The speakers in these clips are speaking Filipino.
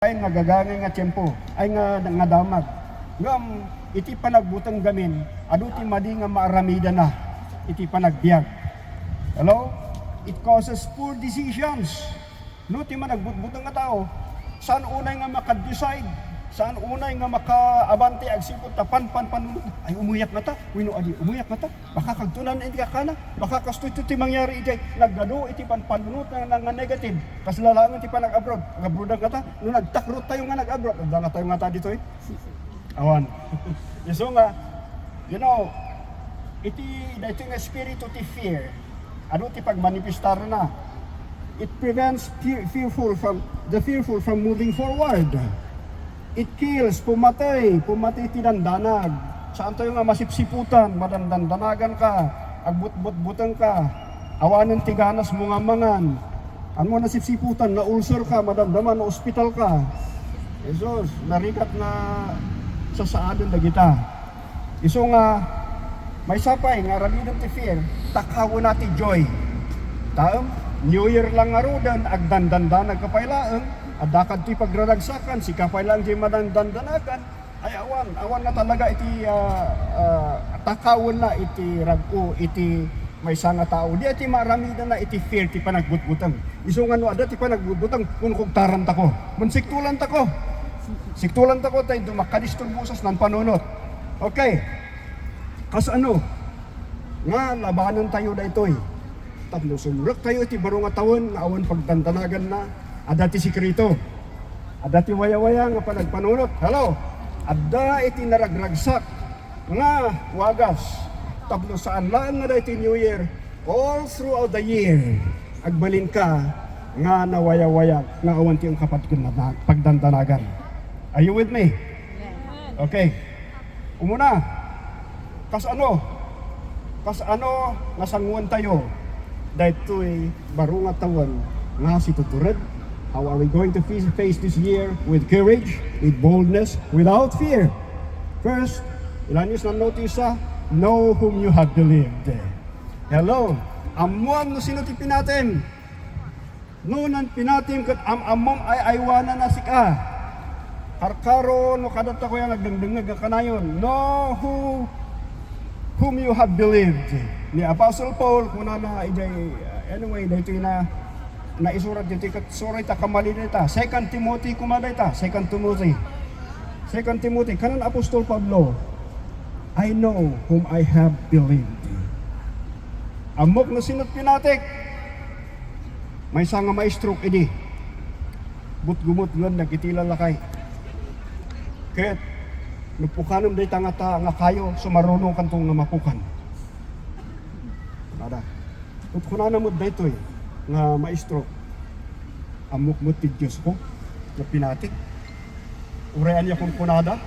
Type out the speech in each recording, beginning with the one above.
ay nagagangay nga tiyempo, ay nga damag. Ngam, iti panagbutang gamin, adu ti madi nga maaramida na, iti panagbiag. Hello? It causes poor decisions. No, ti managbutbutang nga tao, saan unay nga makadecide? Saan unay nga makaabante agsipot ta pan ay umuyak na ta, wino adi umuyak na ta, baka kagtunan iti kakana, baka kastuto ti mangyari iti naggado iti panpanunot nga negative, kas lalangan ti panag-abroad, nag-abroad nga ta, no nagtakrot tayo nga nag-abroad, nga tayo nga ta dito eh. Awan. So nga, you know, iti dito nga spirito ti fear, ano ti pagmanifestar na, it prevents the fearful from moving forward. It kills, pumatay tinandanag. Saan tayo nga masipsiputan, madandandanagan ka, agbut-but-butan ka, awanan tiganas mo nga mangan. Ano mo nasipsiputan, na ulcer ka, madamdaman, na ospital ka. Jesus, narikat na sasaadan na kita. Iso nga, may sapay nga ramidon ti fear, takawin natin joy. Taam, New Year lang nga rodan, agdandandanag kapailaan. Adakad ti pagraragsakan, si kapay lang di madandandanagan, ay awan nga talaga iti takawon na iti rago, iti may nga tao. Di iti maramida na iti fear ti panagbutbutang. Iso nga no, ada ti panagbutbutang, kung kugtaran tako, siktulan tako. Siktulan tako tayo, dumakadisturbusas ng panunot. Okay, kas ano, nga labanan tayo da ito'y. Tapno sumurok tayo iti baro nga tawon, nga awan pagdandanagan na, adati sikrito, adati waya-waya nga panagpanunot. Hello, adda iti naragragsak nga wagas. Tapno saan lang nga iti New Year, all throughout the year, agbalin ka nga nawaya-waya nga awan ti ang kapatid na pagdandanagan. Are you with me? Okay. Umuna, kas ano nga sanguan tayo, dahito'y baro nga tawon nga si tutured. How are we going to face this year? With courage, with boldness, without fear. First, ilan na notice know whom you have believed. Hello, amon no sino ti pinatim. No nan pinatim kat amom ay aywana na sika. Karkaro no kadata ko yang nagdengdengag kanayon. Know whom you have believed. Ni Apostle Paul kuna na anyway dito na isurat dito kat suray ta kamali dita. 2 Timothy kumaday ta. 2 Timothy kanan Apostol Pablo, I know whom I have believed. Amok na sinot pinatik. May nga maestro idi. But-gumot yun nagitila lakay. Ket nupukanom day nga kayo sumarunong kantong nga mapukan. Nada. Ut kunana mo daytoy nga maestro, amok mo ti Diyos ko na pinatik. Urayan niya kong kunada,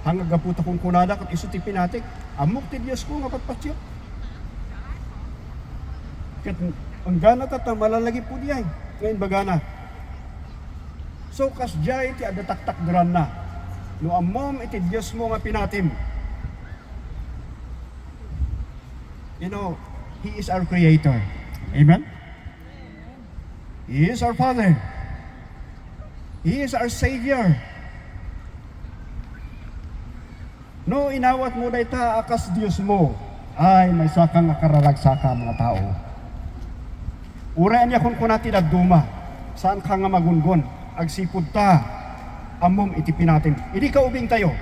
hanggang gaputa kong kunada kat iso ti pinatik, amok ti Diyos ko nga pagpatsyo. Kat ang gana tata malalagi po diyan, ngayon bagana. So kas jay ti adataktak dran na, no amom iti Diyos mo nga pinatim. You know, He is our Creator. Amen? He is our Father. He is our Savior. No, inawat mo na ita akas Diyos mo, ay may sakang akararagsaka mga tao. Urayan niya kung kunati nagduma, saan ka nga magungon, agsipod ta, amom itipin natin. Hindi ka ubing tayo.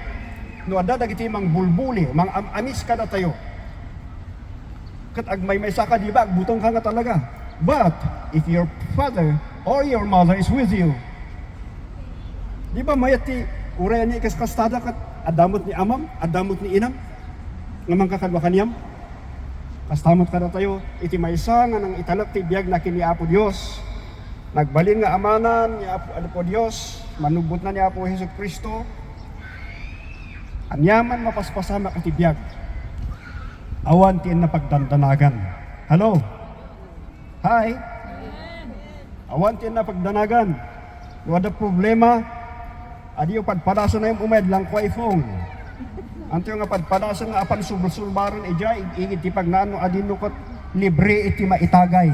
No, adadag iti mang bulbuli, mang amis ka na tayo. Kat agmay saka di ba, butong ka nga talaga. But, if your father or your mother is with you, di ba mayat ti, urayan niya ikaskastada kat adamot ni amam, adamot ni inam, ngamang kakadwa kaniyam, kastamot ka na tayo, iti maysa nga nang italak ti biyag na kini Apo Diyos, nagbalin nga amanan ni Apo Diyos, manubot na ni Apo Hesus Kristo, anyaman mapaspasama iti biyag, awan tiyan na pagdandanagan. Hello? Hi? Awan tiyan na pagdanagan. Wada problema, adi yung padpadasan na yung umed lang ko iPhone. Anto yung padpadasan nga apan sulbaron ija, igit ti pagnano adi nukot libre iti maitagay.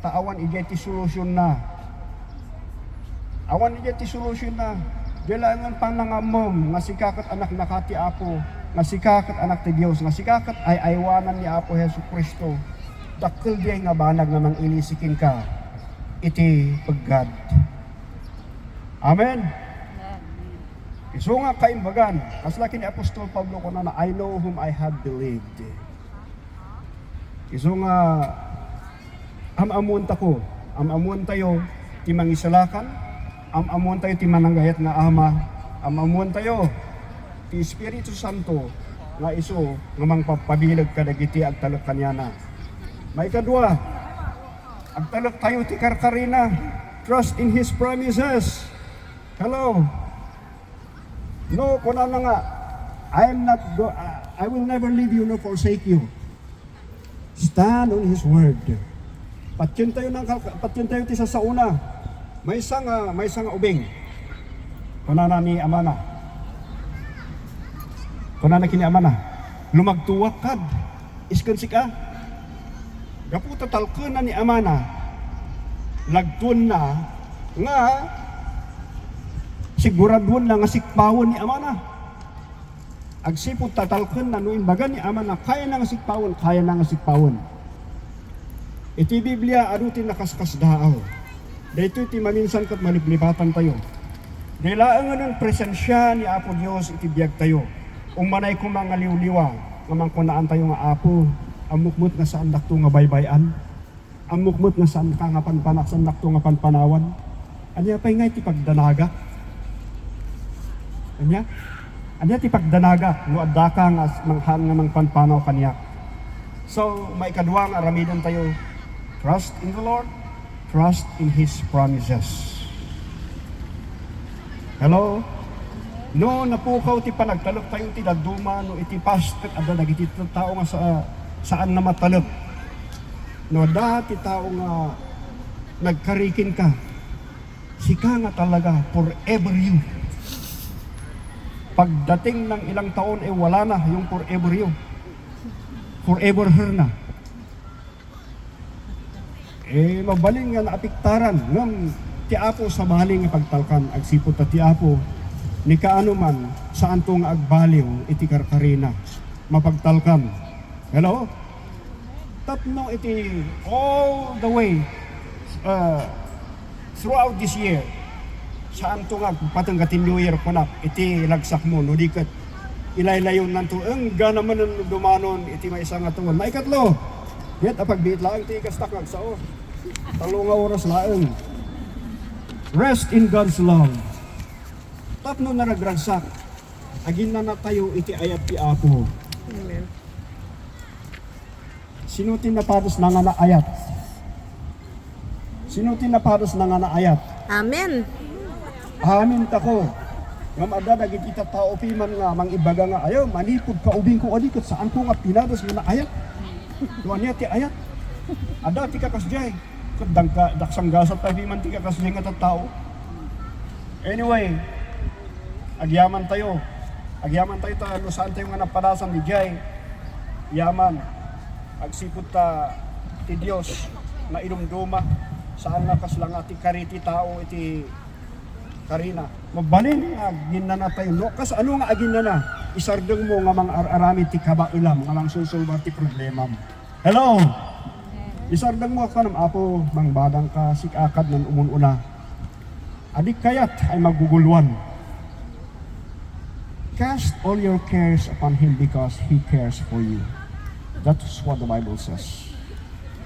Taawan ija ti solusyon na. Awan niya ti solusyon na. Kailangan panangamom nga sikakat anak nakati Apo, nga sikakat anak ti Dios, nga sikakat ay aywanan ni Apo Hesus Kristo. Dakkel diay nga banag nga mangilisikin ka iti paggad. Amen. Iso nga kaimbagan, kaslaki ni Apostol Pablo ko na I know whom I have believed. Iso nga amamuan tayo ti mangisalakan, amamuan tayo ti mananggayat nga ama, amamuan tayo ti Espiritu Santo nga iso nga mangpapabilag kadagiti agtalok kanyana. May kadua, agtalok tayo ti karkarina, trust in His promises. Hello. No, kuna na nga, I will never leave you nor forsake you. Stand on His word. Patyon tayo ti sa una. May isang ubing. Kuna na ni Amana. Kuna na kini Amana. Lumagtuwak kad. Iskan sika. Gaputa talken na ni Amana. Lagtun na nga siguradon na nga sikpawon ni Amana. Agsipot tatalken na nuin baga ni Amana, kaya na nga sikpawon. Iti Biblia arutin nakaskas daaw. Dito iti maminsan kat maliplipatan tayo. Dailaan nga ng presensya ni Apo Dios iti biyag tayo. Umanay ko mga liwliwa, nga mangkunaan tayo nga Apo, amukmut nga saan dakto nga baybayan. Amukmut nga saan ka nga panpanak, saan dakto nga panpanawan. Anya pa'y nga iti pagdanaga. Anya ti pagdanaga no adda ka nga manghan nga mangpanpanaw kaniya. So may kadwa nga aramidan tayo, trust in the Lord, trust in His promises. Hello? No napukaw ti panagtalok tayo ti daduma no iti pastor adda dagiti tao nga saan na matalok. No dati tao nga nagkarikin ka. Sika nga talaga forever you. Pagdating ng ilang taon, wala na yung forever you. Forever her na. Mabaling nga naapiktaran ng ti Apo sa baling ipagtalkan. Agsipot ta ti Apo, ni kaano man, saan to nga agbaliw, iti karkarina, mapagtalkan. Hello? Tapno iti all the way, throughout this year, saan to nga patanggatin New Year ko na iti lagsak mo no dikat ilaylayon nanto ang gana man dumanon iti may isang atuan maikatlo yet apagbiit lang ti kastak nagsao talo nga oras laeng rest in God's love. Tapno na nagragsak agin na tayo iti ayat ti Apo. Amen. Sinutin na paros na nga na ayat. Sinutin na paros na nga na ayat. Amen. Amin tako. Ngam adda dagiti tao piman nga mangibaga nga ayo manipud ka ubing ko adikot saan ko nga pinados nga ayat. Tuan niya ti ayat. Adda ti kakasjay. Kadang ka daksang gasat ta piman ti kakasjay nga tao. Anyway, agyaman tayo. Agyaman tayo ta no saan tayo nga napadasan ni Jay. Yaman. Agsipud ta ti Dios na inumduma saan nga kaslang ati kariti tao iti Karina, mabalin nga ginana tayo no kas ano nga aginana isardeng mo nga mang arami ti kabailam nga mang susulbar ti problema mo. Hello. Isardeng mo ka ng Apo mang badang ka sikakad nan umununa. Adik kayat ay magugulwan. Cast all your cares upon Him because He cares for you. That's what the Bible says.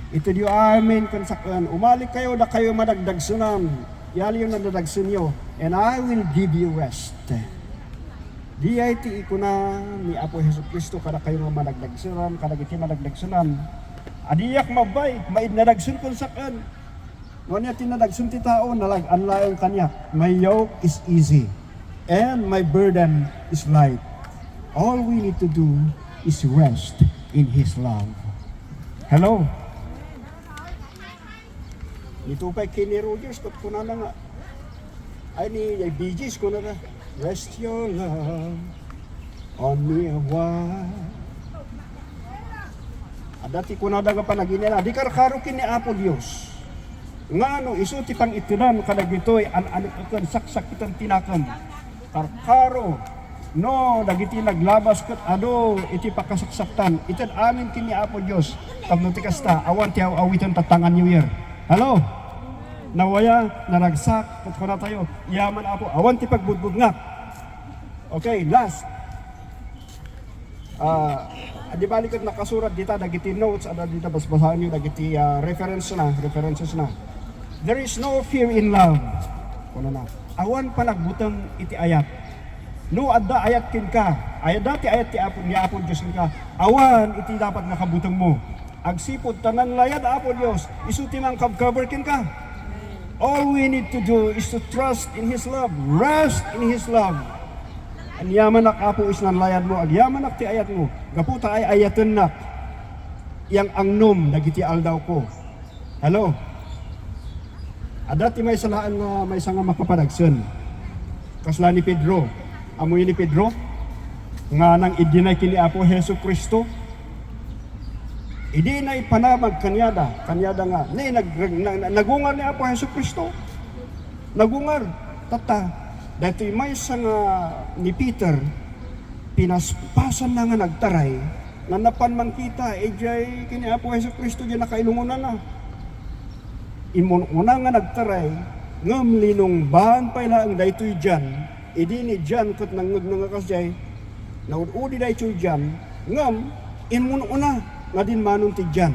Ito diyo amen kansakan umalik kayo da kayo madagdagsunan. Yali yung nadadagsun nyo, and I will give you rest. Di-iti ko na ni Apo Hesus Kristo kada kayo nga madagdagsunan, kada iti madagdagsunan. Adiyak mabay, maid nadagsun kung sakan. Wanya tinadagsun ti tao, nalag-anlayan kanya. My yoke is easy, and my burden is light. All we need to do is rest in His love. Hello? Ito pa kini Rogers, kat ko na nga. Ay ni Bee Gees ko na. Rest your love on me a while. Dati ko na daga panaginila. Di karkarukin ni Apo Dios. Ngano isuti pang itinan kadag ito'y an-anikon saksak itang tinakam. Karkaro, no, dagiti naglabas kat ado, iti pakasaksaktan. Itad amin kini Apo Diyos. Tapno ti kasta, awan ti awitan tatangan New Year. Hello? Nawaya, naragsak, kat na tayo. Yaman Apo, awan ti pagbudbud nga. Okay, last. Di balik at nakasurat dita, dagiti notes, ada dita basbasahan nyo, dagiti references na. There is no fear in love. Kuno na. Awan panagbutang iti ayat. No adda ayat kin ka. Ayat dati ayat ti Apo ni Apo Dios kin ka. Awan iti dapat nakabutang mo. Agsipod tanan layad Apo Dios. Isuti mang cover kin ka. All we need to do is to trust in His love. Rest in His love. Ang yaman nak Apo is nan layad mo. Ang yaman nak ti ayat mo. Gaputa ay ayatan nak. Yang angnom dagiti aldaw ko. Hello? Adati may salaan nga may nga makapadagsen. Kasla ni Pedro. Amoy ni Pedro nga nang idinay kini Apo Hesus Kristo. Idinay panamag kanyada nga ni nagungar ni Apo Hesus Kristo. Nagungar tata dati may nga ni Peter pinaspasan na nga nagtaray nga napan man kita ejay kini Apo Hesus Kristo di nakailungunan na. Imon una nga nagtaray ngam linong ban payla ang daytoy diyan idi ni diyan ket nangeg nga kasjay naud-udi daytoy diyan ngam imon una nga din manon ti diyan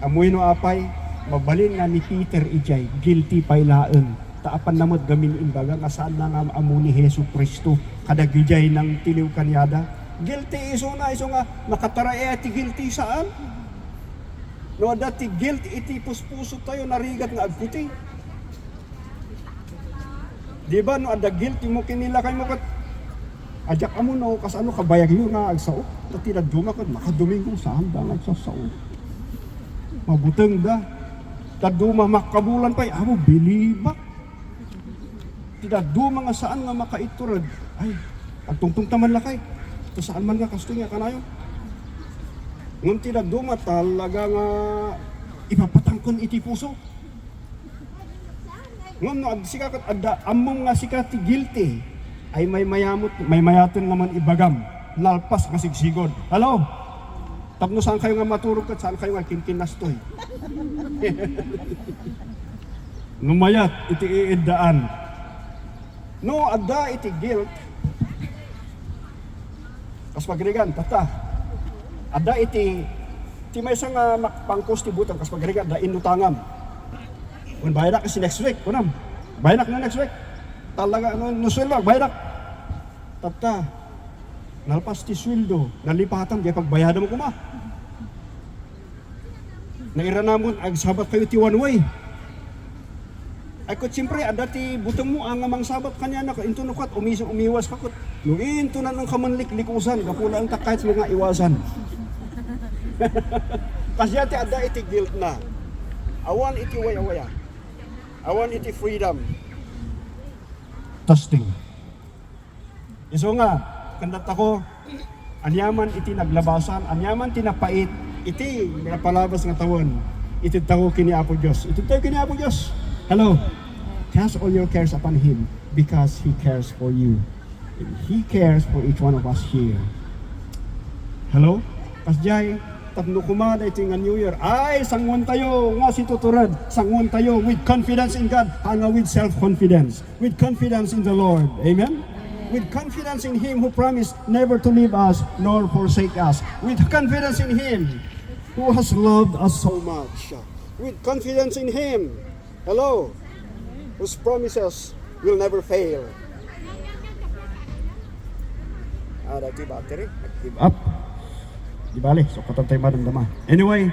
amoy no apay mabalin nga ni Peter ijay guilty paylaen taapan namot gamin imbaga nga saan na nga amo ni Hesus Kristo kada gijay nang tiliw kanyada guilty iso nga nakataray ti guilty saan. No dati guilt iti puspuso tayo narigat nga agputi. Di ba no ada guilt mo kinila kay mo kat ajak amo no kas ano kabayag yo nga agsao. Dati nagduma kat makadomingo saan da nagsasao. Mabuteng da. Taduma makabulan pay amo bilibak. Tidak duma nga saan nga makaiturad. Ay, agtungtong taman lakay. To saan man nga kasto nga kanayo. Nung tinagduma talaga nga ipapatangkon iti puso. Ngam no sikakat adda among nga sikati guilty ay may mayaton naman ibagam lalpas nga sigsigod. Hello? Tapno saan kayo nga maturog kat saan kayo nga kinkiнастоy. Numayat iti iiddaan. No adda iti guilt. Kas pagrigan tata. Ada iti may nga pangkos ti butang kas pagriga da inutangam. Kun bayrak kasi next week kunam. Bayrak na next week. Talaga no sweldo bayrak. Tapta. Nalpas ti sweldo, nalipatan kay pagbayad mo kuma. Naira namon ag sabat kayo ti one way. Ay ko siyempre ada ti butang mo ang amang sabat kanya na into no kat umiwas kakot. No into na nang kamanlik-likusan kapula ang takayt mga iwasan. Kasi ati ada iti guilt na. Awan iti waya-waya. Awan iti freedom. Testing. Iso nga, kandat ako, anyaman iti naglabasan, anyaman tinapait, iti napalabas nga tawon. Iti tawo kini Apo Diyos. Iti tawo kini Apo Diyos. Hello. Cast all your cares upon Him because He cares for you. And He cares for each one of us here. Hello? Kasjay, tapno kumada ito nga New Year. Ay, sangon tayo nga si tuturad. Sangon tayo with confidence in God. Hanga with self-confidence. With confidence in the Lord. Amen? With confidence in Him who promised never to leave us nor forsake us. With confidence in Him who has loved us so much. With confidence in Him. Hello? Whose promises will never fail. Dati battery. Give up. Di bali, so katantay madamdama. Anyway,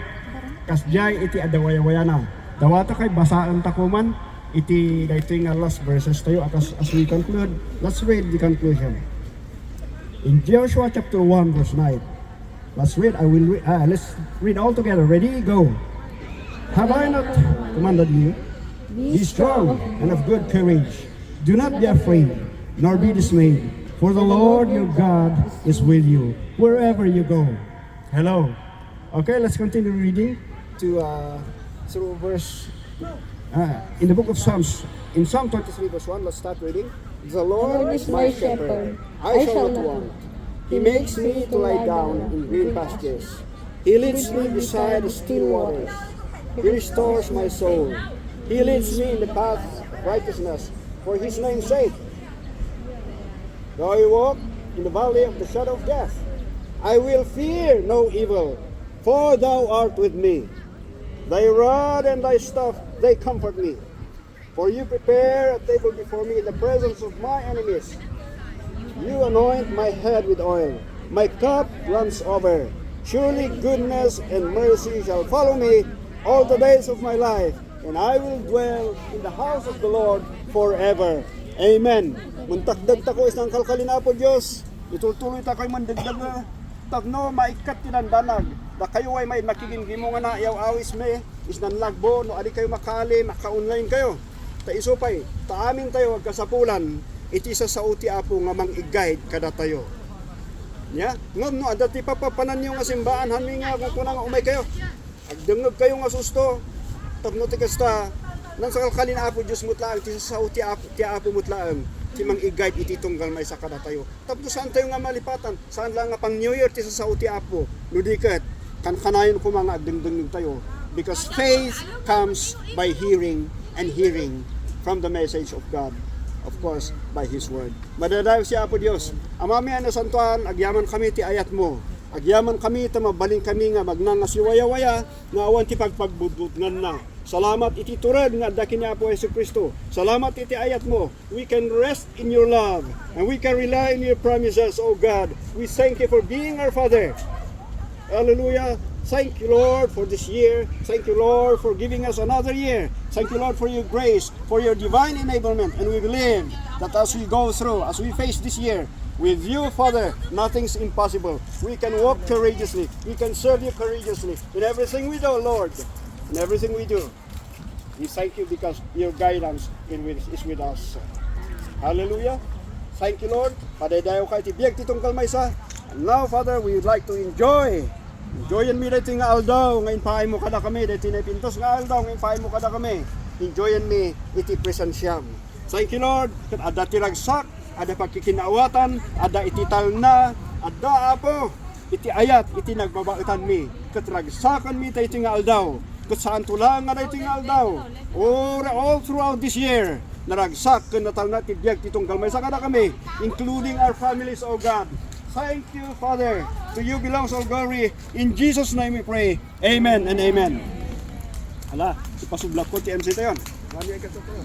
kasjay iti adawaya-waya na. Dawata kay basaan takuman, iti dito nga last verses tayo as we conclude. Let's read the conclusion. In Joshua chapter 1 verse 9. Let's read all together. Ready? Go. Have I not commanded you? Be strong and of good courage. Do not be afraid, nor be dismayed, for the Lord your God is with you wherever you go. Hello. Okay, let's continue reading to through verse In the book of Psalms, in Psalm 23 verse 1, let's start reading. The Lord is my shepherd, I shall not want. He makes me to lie down in green pastures. He leads me beside the still waters. He restores my soul. He leads me in the path of righteousness for his name's sake. Though I walk in the valley of the shadow of death, I will fear no evil, for thou art with me. Thy rod and thy staff, they comfort me. For you prepare a table before me in the presence of my enemies. You anoint my head with oil. My cup runs over. Surely goodness and mercy shall follow me all the days of my life, and I will dwell in the house of the Lord forever. Amen. Muntagdag ta ko isang kalkalina po Diyos. Itutuloy ta ko'y mandagdag na. Tagno maikat tinandanag. Da kayo ay may makigingimo nga na ayaw awis me. Isnan lagbo. No adi kayo makali, maka-online kayo. Ta isupay. Ta amin tayo agkasapulan. Iti sa sauti apo nga mang-i-guide kada tayo. Ya? Ngam no adati papapanan nyo nga simbahan. Hami nga kung kunang umay kayo. Agdengag kayo nga susto. Tagno tikasta. Nang sa kalkalin apo Diyos mutlaang. Iti sa sauti apo mutlaang. Ti mang-i-guide iti tunggal may sakada tayo. Tapos saan tayo nga malipatan? Saan lang nga pang New Year ti sa sauti apo? Nudikat. Kankanayon ko mga agdengdengag tayo. Because faith comes by hearing and hearing from the message of God. Of course, by His Word. Madadayo siya po Diyos. Amami na santuan, agyaman kami ti ayat mo. Agyaman kami, mabaling kami nga magnangasiwaya-waya, nga awan ti pagpagbudbudngan na. Salamat iti turad nga dakin niya po Yesu Kristo. Salamat iti ayat mo. We can rest in your love. And we can rely on your promises, O God. We thank you for being our Father. Hallelujah. Thank you, Lord, for this year. Thank you, Lord, for giving us another year. Thank you, Lord, for your grace, for your divine enablement. And we believe that as we go through, as we face this year, with you, Father, nothing's impossible. We can walk courageously. We can serve you courageously. In everything we do, Lord, in everything we do, we thank you because your guidance is with us. Hallelujah. Thank you, Lord. Padaydayo ka itibiyag titong kalmaysa. And now, Father, we would like to enjoyan mi dito nga aldaw, ngayon paay mo kada kami, dito na pintos nga aldaw, ngayon paay mo kada kami. Enjoyan mi iti presensyam. Thank you, Lord. Ada tiragsak, ada pagkikinawatan, ada itital na, ada apo, iti ayat, iti nagbabaitan mi. Katragsakan mi tayo nga aldaw. Kat saan tulang nga dito nga aldaw. All throughout this year, naragsak, kanatal na tibiyag titong galmay sa kada kami, including our families, O God. Thank you, Father. To you belongs all glory. In Jesus' name we pray. Amen and amen. Hala, ipasublak ko ti MC tayon. Kami ay katotoyo.